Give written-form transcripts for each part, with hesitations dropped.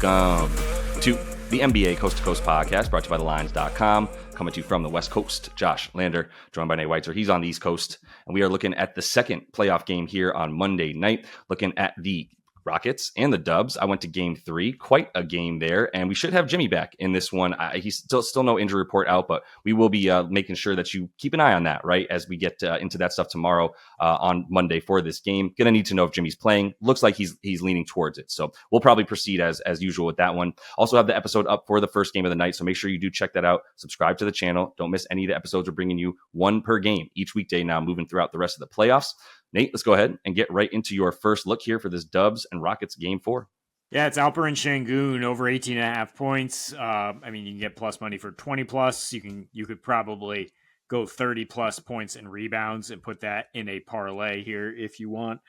Welcome to the NBA Coast to Coast podcast brought to you by thelines.com. Coming to you from the West Coast, Josh Lander, joined by Nate Weitzer. He's on the East Coast, and we are looking at the second playoff game here on Monday night, looking at the Rockets and the Dubs. I went to game 3, quite a game there, and we should have Jimmy back in this one. He's still no injury report out, but we will be making sure that you keep an eye on that, right, as we get into that stuff tomorrow on Monday for this game. Gonna need to know if Jimmy's playing. Looks like he's leaning towards it, so we'll probably proceed as usual with that one. Also have the episode up for the first game of the night, so make sure you do check that out. Subscribe to the channel. Don't miss any of the episodes. We're bringing you one per game each weekday now, moving throughout the rest of the playoffs. Nate, let's go ahead and get right into your first look here for this Dubs and Rockets game 4. Yeah, it's Alper and Şengün over 18.5 points. I mean, you can get plus money for 20 plus. You could probably go 30 plus points and rebounds and put that in a parlay here if you want.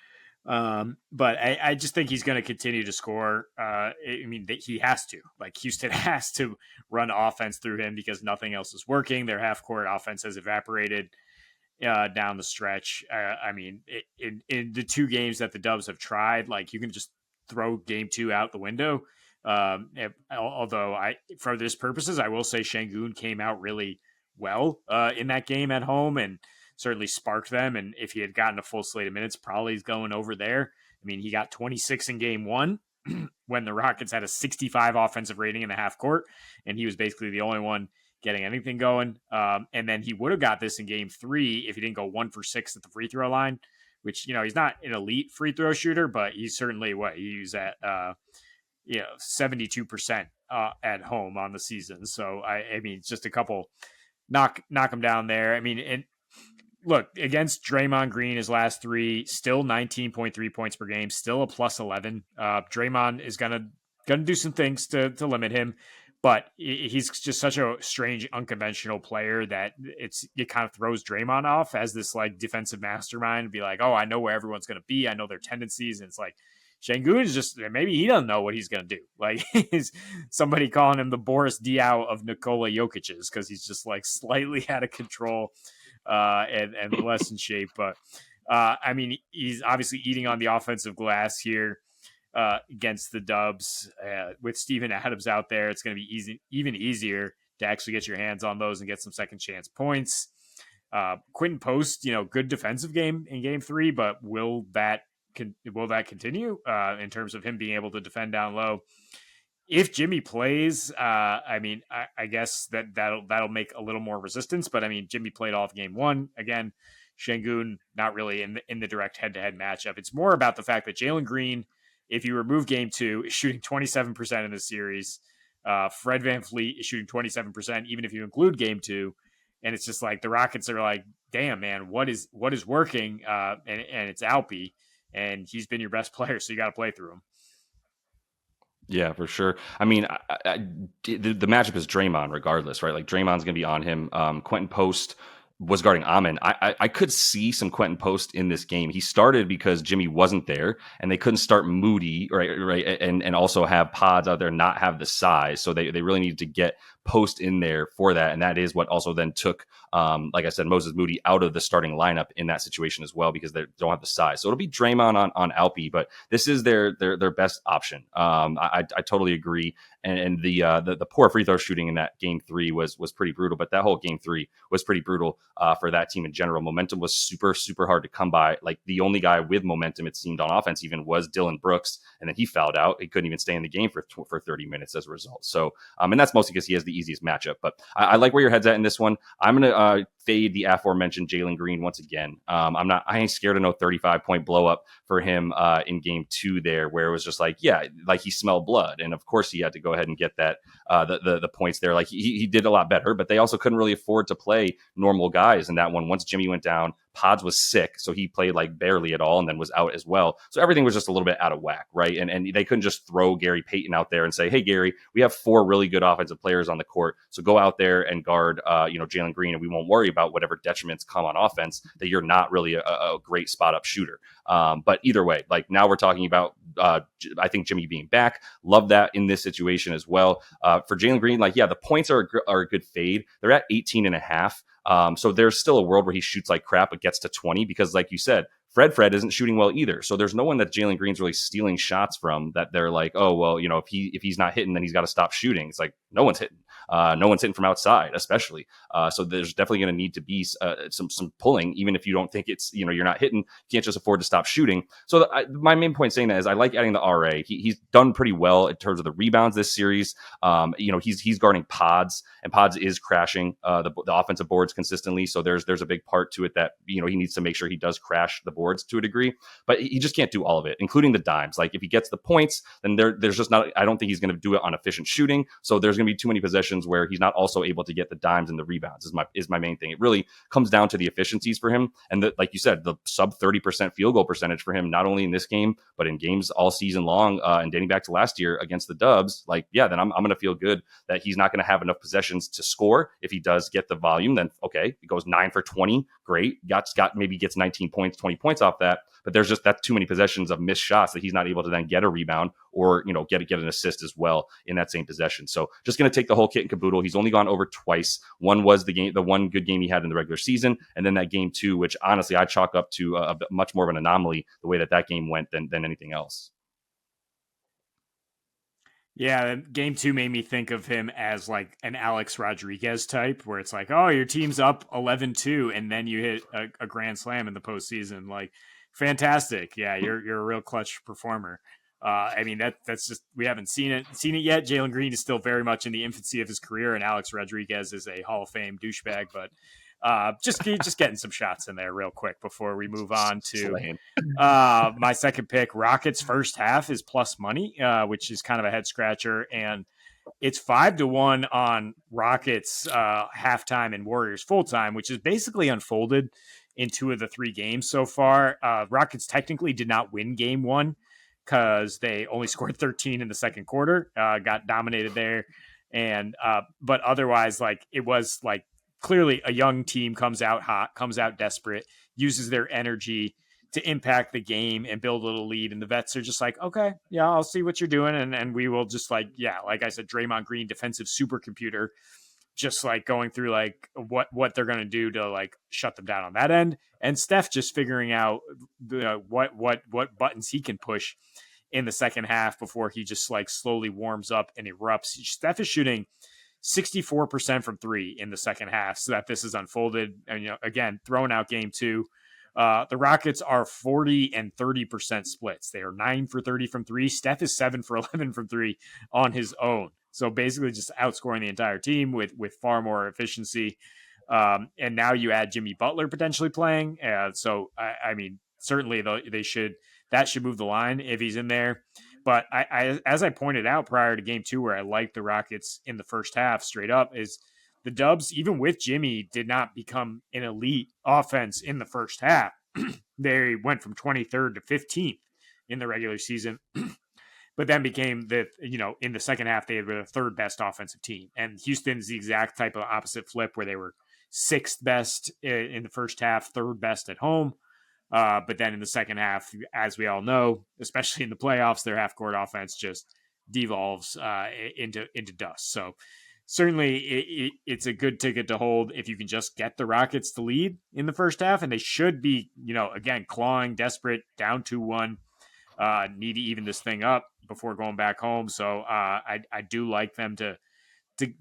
But I just think he's going to continue to score. I mean, he has to. Like, Houston has to run offense through him because nothing else is working. Their half-court offense has evaporated down the stretch. I mean, in the 2 games that the Dubs have tried, like, you can just throw game 2 out the window. Although for this purposes, I will say Şengün came out really well in that game at home and certainly sparked them. And if he had gotten a full slate of minutes, probably he's going over there. I mean, he got 26 in game 1 when the Rockets had a 65 offensive rating in the half court, and he was basically the only one getting anything going. And then he would have got this in game 3 if he didn't go 1 for 6 at the free throw line, which, you know, he's not an elite free throw shooter, but he's certainly he's at, 72% at home on the season. So, I mean, it's just a couple knock him down there. I mean, and look, against Draymond Green, his last 3, still 19.3 points per game, still a plus 11. Draymond is gonna do some things to limit him, but he's just such a strange, unconventional player that it kind of throws Draymond off as this like defensive mastermind. Be like, oh, I know where everyone's gonna be. I know their tendencies, and it's like Şengün is just, maybe he doesn't know what he's gonna do. Like, he's somebody calling him the Boris Diaw of Nikola Jokic's because he's just like slightly out of control. And less in shape, but I mean, he's obviously eating on the offensive glass here against the Dubs. With Steven Adams out there, it's going to be even easier to actually get your hands on those and get some second chance points. Quentin Post, good defensive game in game 3, but will that continue in terms of him being able to defend down low? If Jimmy plays, I mean, I guess that'll make a little more resistance. But I mean, Jimmy played all of game 1. Again, Şengün not really in the direct head-to-head matchup. It's more about the fact that Jalen Green, if you remove game 2, is shooting 27% in this series. Fred VanVleet is shooting 27%, even if you include game 2. And it's just like the Rockets are like, damn, man, what is working? And it's Alpe, and he's been your best player, so you got to play through him. Yeah, for sure. I mean, the matchup is Draymond regardless, right? Like, Draymond's going to be on him. Quentin Post was guarding Amen. I could see some Quentin Post in this game. He started because Jimmy wasn't there, and they couldn't start Moody, right, and also have Pods out there not have the size. So they really needed to get Post in there for that, and that is what also then took, like I said, Moses Moody out of the starting lineup in that situation as well, because they don't have the size. So it'll be Draymond on Alpe, but this is their best option. I totally agree. And the poor free throw shooting in that game 3 was pretty brutal, but that whole game 3 was pretty brutal for that team in general. Momentum was super, super hard to come by. Like, the only guy with momentum, it seemed, on offense even was Dylan Brooks, and then he fouled out. He couldn't even stay in the game for 30 minutes as a result. So, and that's mostly because he has the easiest matchup. But I like where your head's at in this one. I'm going to fade the aforementioned Jalen Green once again. I ain't scared of no 35-point blow up for him in game 2 there, where it was just like, yeah, like he smelled blood. And of course he had to go ahead and get that, the points there. Like, he did a lot better, but they also couldn't really afford to play normal guys in that one. Once Jimmy went down, Pods was sick, so he played like barely at all and then was out as well. So everything was just a little bit out of whack, right? And they couldn't just throw Gary Payton out there and say, hey, Gary, we have 4 really good offensive players on the court, so go out there and guard Jalen Green, and we won't worry about whatever detriments come on offense, that you're not really a great spot-up shooter. But either way, like, now we're talking about, I think, Jimmy being back. Love that in this situation as well. For Jalen Green, like, yeah, the points are a good fade. They're at 18.5. So there's still a world where he shoots like crap but gets to 20, because, like you said, Fred isn't shooting well either. So there's no one that Jalen Green's really stealing shots from that they're like, oh, well, if he's not hitting, then he's got to stop shooting. It's like no one's hitting. No one's hitting from outside, especially. So there's definitely going to need to be some pulling, even if you don't think it's, you're not hitting. You can't just afford to stop shooting. So my main point saying that is I like adding the RA. He's done pretty well in terms of the rebounds this series. He's guarding Pods, and Pods is crashing the offensive boards consistently. So there's a big part to it that he needs to make sure he does crash the boards to a degree, but he just can't do all of it, including the dimes. Like if he gets the points, then there's just not. I don't think he's going to do it on efficient shooting. So there's going to be too many possessions where he's not also able to get the dimes and the rebounds. Is my main thing. It really comes down to the efficiencies for him, and like you said, the sub 30% field goal percentage for him, not only in this game but in games all season long, and dating back to last year against the Dubs. Like, yeah, then I'm going to feel good that he's not going to have enough possessions to score. If he does get the volume, then okay, he goes 9 for 20, great. Maybe gets 19 points, 20 points off that. But there's just that's too many possessions of missed shots that he's not able to then get a rebound or get an assist as well in that same possession. So just going to take the whole kit and caboodle. He's only gone over twice. One was the one good game he had in the regular season, and then that game 2, which honestly I chalk up to a much more of an anomaly the way that game went than anything else. Yeah, game 2 made me think of him as like an Alex Rodriguez type, where it's like, oh, your team's up 11-2, and then you hit a grand slam in the postseason. Like, fantastic. Yeah, you're a real clutch performer. I mean, that's just, we haven't seen it yet. Jalen Green is still very much in the infancy of his career, and Alex Rodriguez is a Hall of Fame douchebag, but just getting some shots in there real quick before we move on to my second pick. Rockets first half is plus money, which is kind of a head scratcher, and it's 5-1 on Rockets halftime and Warriors full time, which is basically unfolded in 2 of the 3 games so far. Rockets technically did not win game 1 because they only scored 13 in the second quarter, got dominated there, and but otherwise, like, it was like clearly a young team comes out hot, comes out desperate, uses their energy to impact the game and build a little lead. And the vets are just like, okay, yeah, I'll see what you're doing. And we will just like I said, Draymond Green, defensive supercomputer, just like going through like what they're going to do to like shut them down on that end. And Steph just figuring out what buttons he can push in the second half before he just like slowly warms up and erupts. Steph is shooting 64% from 3 in the second half, so that this is unfolded. And again, throwing out game 2, the Rockets are 40 and 30% splits. They are 9 for 30 from 3. Steph is 7 for 11 from 3 on his own. So basically, just outscoring the entire team with far more efficiency. And now you add Jimmy Butler potentially playing. So I mean, certainly that should move the line if he's in there. But I as I pointed out prior to game 2, where I liked the Rockets in the first half straight up, is the Dubs, even with Jimmy, did not become an elite offense in the first half. They went from 23rd to 15th in the regular season, but then became in the second half, they were the 3rd best offensive team. And Houston's the exact type of opposite flip, where they were 6th best in the first half, 3rd best at home. But then in the second half, as we all know, especially in the playoffs, their half-court offense just devolves into dust. So certainly it's a good ticket to hold if you can just get the Rockets to lead in the first half, and they should be, again, clawing, desperate, down 2-1, need to even this thing up before going back home. So I do like them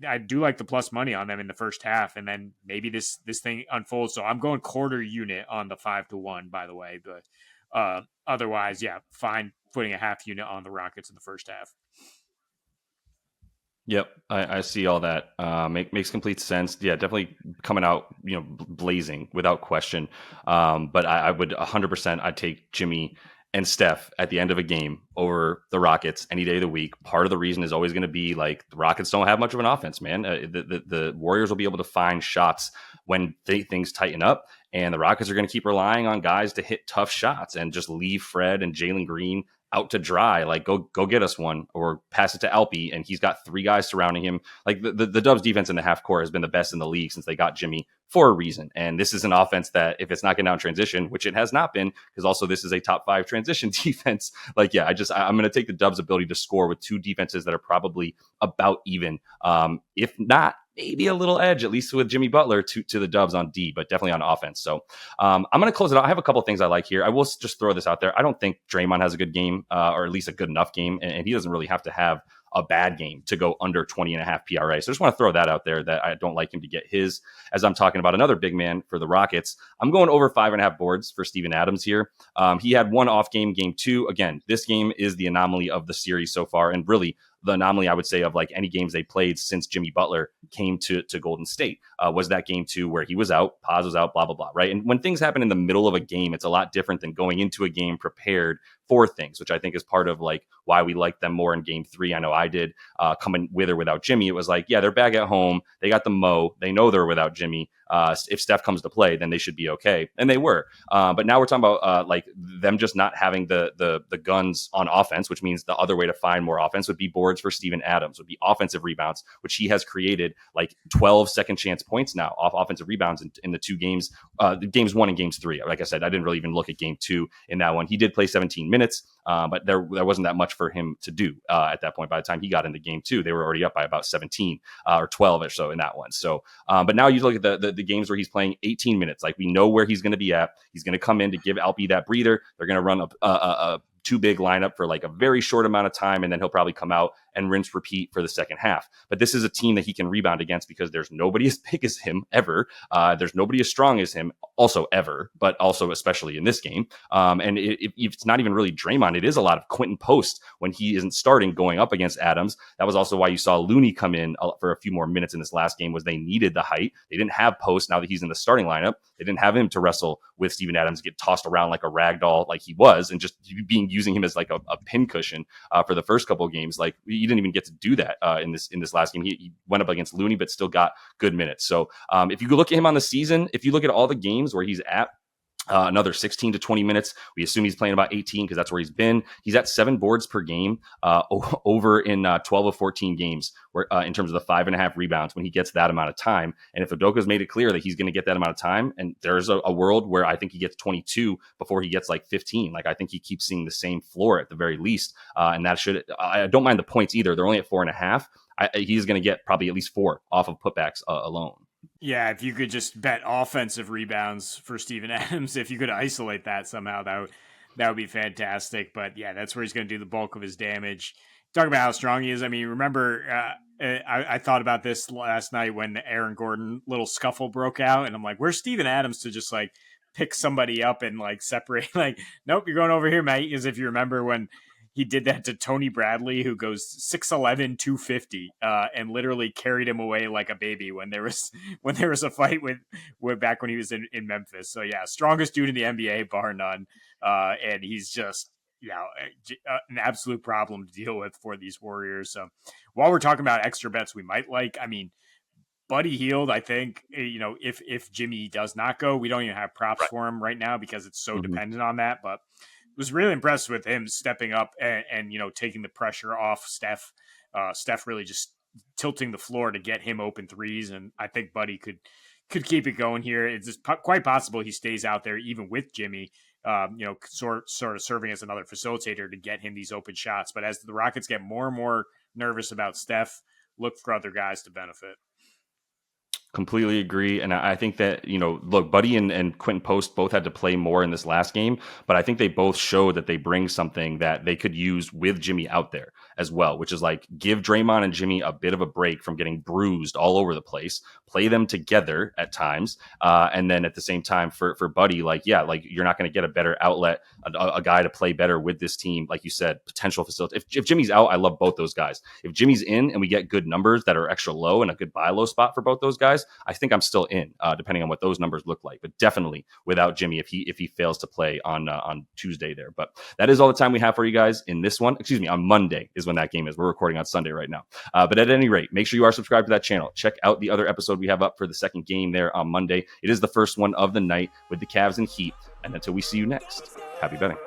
I do like the plus money on them in the first half, and then maybe this thing unfolds. So I'm going quarter unit on the 5-1, by the way. But otherwise, yeah, fine putting a half unit on the Rockets in the first half. Yep, I see all that. Makes complete sense. Yeah, definitely coming out, blazing without question. But I would 100%. I'd take Jimmy and Steph at the end of a game over the Rockets any day of the week. Part of the reason is always going to be like the Rockets don't have much of an offense, man. The Warriors will be able to find shots when things tighten up, and the Rockets are going to keep relying on guys to hit tough shots and just leave Fred and Jalen Green out to dry. Like, go get us one, or pass it to Alpi, and he's got 3 guys surrounding him. Like the Dubs defense in the half court has been the best in the league since they got Jimmy, for a reason. And this is an offense that, if it's not getting out in transition, which it has not been, because also this is a top 5 transition defense. Like, yeah, I'm going to take the Dubs' ability to score with 2 defenses that are probably about even. If not maybe a little edge, at least with Jimmy Butler, to the Dubs on D, but definitely on offense. So I'm going to close it out. I have a couple things I like here. I will just throw this out there. I don't think Draymond has a good game, or at least a good enough game, and he doesn't really have to have a bad game to go under 20.5 PRA. So I just want to throw that out there, that I don't like him to get his. As I'm talking about another big man for the Rockets, I'm going over 5.5 boards for Steven Adams here. He had one off game, game 2. Again, this game is the anomaly of the series so far, and really the anomaly, I would say, of like any games they played since Jimmy Butler came to Golden State, was that game 2 where he was out, Paz was out, blah, blah, blah, right? And when things happen in the middle of a game, it's a lot different than going into a game prepared for things, which I think is part of like why we like them more in game 3. I know I did, coming with or without Jimmy. It was like, yeah, they're back at home. They got the Mo. They know they're without Jimmy. If Steph comes to play, then they should be okay. And they were. But now we're talking about like them just not having the guns on offense, which means the other way to find more offense would be boards for Steven Adams, would be offensive rebounds, which he has created like 12 second chance points now off offensive rebounds in the 2 games, games 1 and games 3. Like I said, I didn't really even look at game 2 in that one. He did play 17 minutes, but there wasn't that much for him to do at that point. By the time he got into game 2, they were already up by about 17 or 12 or so in that one. So, but now you look at the games where he's playing 18 minutes, like we know where he's going to be at. He's going to come in to give Alpi that breather. They're going to run a too big lineup for like a very short amount of time, and then he'll probably come out and rinse repeat for the second half. But this is a team that he can rebound against because there's nobody as big as him ever. There's nobody as strong as him also ever, but also especially in this game. And if it's not even really Draymond, it is a lot of Quentin Post when he isn't starting going up against Adams. That was also why you saw Looney come in for a few more minutes in this last game, was they needed the height. They didn't have Post now that he's in the starting lineup. They didn't have him to wrestle with Steven Adams, get tossed around like a rag doll like he was, and just using him as like a pin cushion for the first couple of games. Like he didn't even get to do that in this last game. He went up against Looney, but still got good minutes. So if you look at him on the season, if you look at all the games where he's at, another 16 to 20 minutes. We assume he's playing about 18 because that's where he's been. He's at 7 boards per game over in 12 of 14 games where, in terms of the 5.5 rebounds when he gets that amount of time. And if Udoka's made it clear that he's going to get that amount of time, and there's a world where I think he gets 22 before he gets like 15. Like I think he keeps seeing the same floor at the very least. And that I don't mind the points either. They're only at 4.5. He's going to get probably at least 4 off of putbacks alone. Yeah, if you could just bet offensive rebounds for Steven Adams, if you could isolate that somehow, that would be fantastic. But yeah, that's where he's going to do the bulk of his damage. Talk about how strong he is. I mean, remember, I thought about this last night when the Aaron Gordon little scuffle broke out, and I'm like, where's Steven Adams to just like pick somebody up and like separate? Like, nope, you're going over here, mate. Because if you remember when he did that to Tony Bradley, who goes 6'11", 250, and literally carried him away like a baby when there was a fight with back when he was in Memphis. So yeah, strongest dude in the NBA, bar none. And he's just, an absolute problem to deal with for these Warriors. So while we're talking about extra bets we might like, I mean, Buddy Hield, I think, if Jimmy does not go, we don't even have props for him right now because it's so dependent on that. But was really impressed with him stepping up and taking the pressure off Steph. Steph really just tilting the floor to get him open threes, and I think Buddy could keep it going here. It's just quite possible he stays out there even with Jimmy, sort of serving as another facilitator to get him these open shots. But as the Rockets get more and more nervous about Steph, look for other guys to benefit. Completely agree. And I think that, look, Buddy and Quentin Post both had to play more in this last game, but I think they both showed that they bring something that they could use with Jimmy out there as well, which is like give Draymond and Jimmy a bit of a break from getting bruised all over the place, play them together at times. And then at the same time for Buddy, you're not going to get a better outlet, a guy to play better with this team. Like you said, potential facility. If Jimmy's out, I love both those guys. If Jimmy's in and we get good numbers that are extra low and a good buy low spot for both those guys, I think I'm still in, depending on what those numbers look like. But definitely without Jimmy if he fails to play on Tuesday there. But that is all the time we have for you guys in this one. Excuse me, on Monday is when that game is. We're recording on Sunday right now. But at any rate, make sure you are subscribed to that channel. Check out the other episode we have up for the second game there on Monday. It is the first one of the night with the Cavs and Heat. And until we see you next, happy betting.